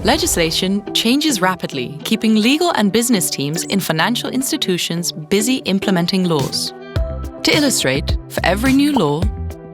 Legislation changes rapidly, keeping legal and business teams in financial institutions busy implementing laws. To illustrate, for every new law,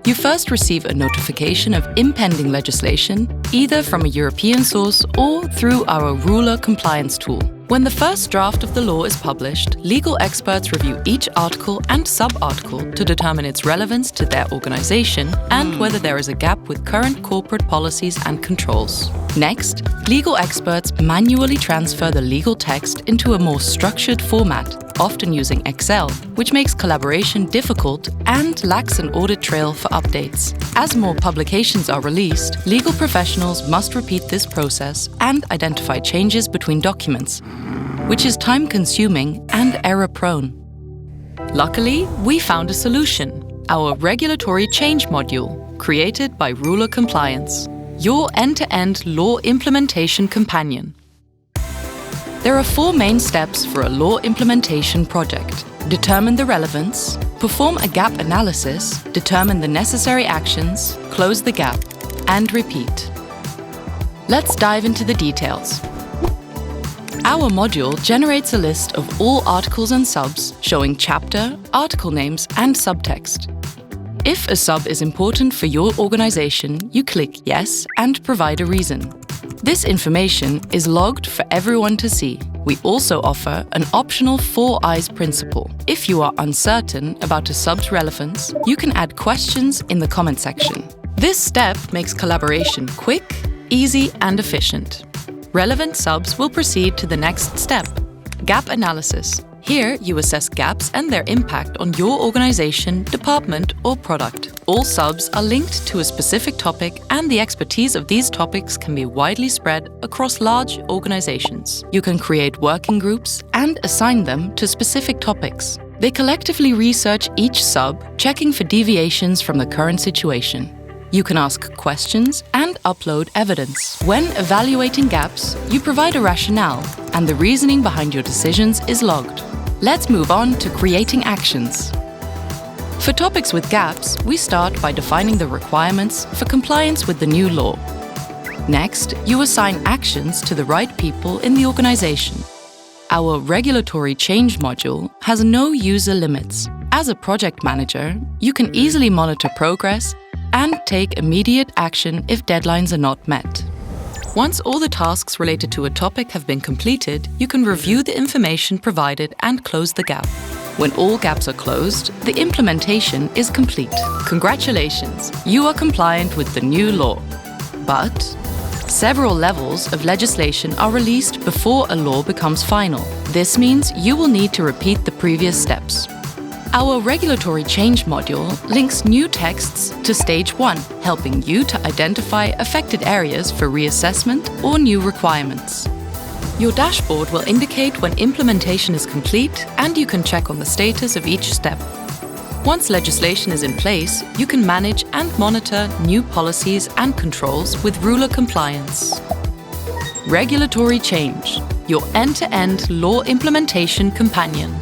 you first receive a notification of impending legislation, either from a European source or through our Ruler compliance tool. When the first draft of the law is published, legal experts review each article and sub-article to determine its relevance to their organization and whether there is a gap with current corporate policies and controls. Next, legal experts manually transfer the legal text into a more structured format, often using Excel, which makes collaboration difficult and lacks an audit trail for updates. As more publications are released, legal professionals must repeat this process and identify changes between documents, which is time-consuming and error-prone. Luckily, we found a solution: our regulatory change module, created by Ruler Compliance, your end-to-end law implementation companion. There are 4 main steps for a law implementation project. Determine the relevance, perform a gap analysis, determine the necessary actions, close the gap, and repeat. Let's dive into the details. Our module generates a list of all articles and subs showing chapter, article names, and subtext. If a sub is important for your organization, you click Yes and provide a reason. This information is logged for everyone to see. We also offer an optional 4 eyes principle. If you are uncertain about a sub's relevance, you can add questions in the comment section. This step makes collaboration quick, easy, and efficient. Relevant subs will proceed to the next step, gap analysis. Here, you assess gaps and their impact on your organization, department, or product. All subs are linked to a specific topic, and the expertise of these topics can be widely spread across large organizations. You can create working groups and assign them to specific topics. They collectively research each sub, checking for deviations from the current situation. You can ask questions and upload evidence. When evaluating gaps, you provide a rationale, and the reasoning behind your decisions is logged. Let's move on to creating actions. For topics with gaps, we start by defining the requirements for compliance with the new law. Next, you assign actions to the right people in the organization. Our regulatory change module has no user limits. As a project manager, you can easily monitor progress and take immediate action if deadlines are not met. Once all the tasks related to a topic have been completed, you can review the information provided and close the gap. When all gaps are closed, the implementation is complete. Congratulations, you are compliant with the new law. But several levels of legislation are released before a law becomes final. This means you will need to repeat the previous steps. Our regulatory change module links new texts to Stage 1, helping you to identify affected areas for reassessment or new requirements. Your dashboard will indicate when implementation is complete, and you can check on the status of each step. Once legislation is in place, you can manage and monitor new policies and controls with Ruler Compliance. Regulatory change, your end-to-end law implementation companion.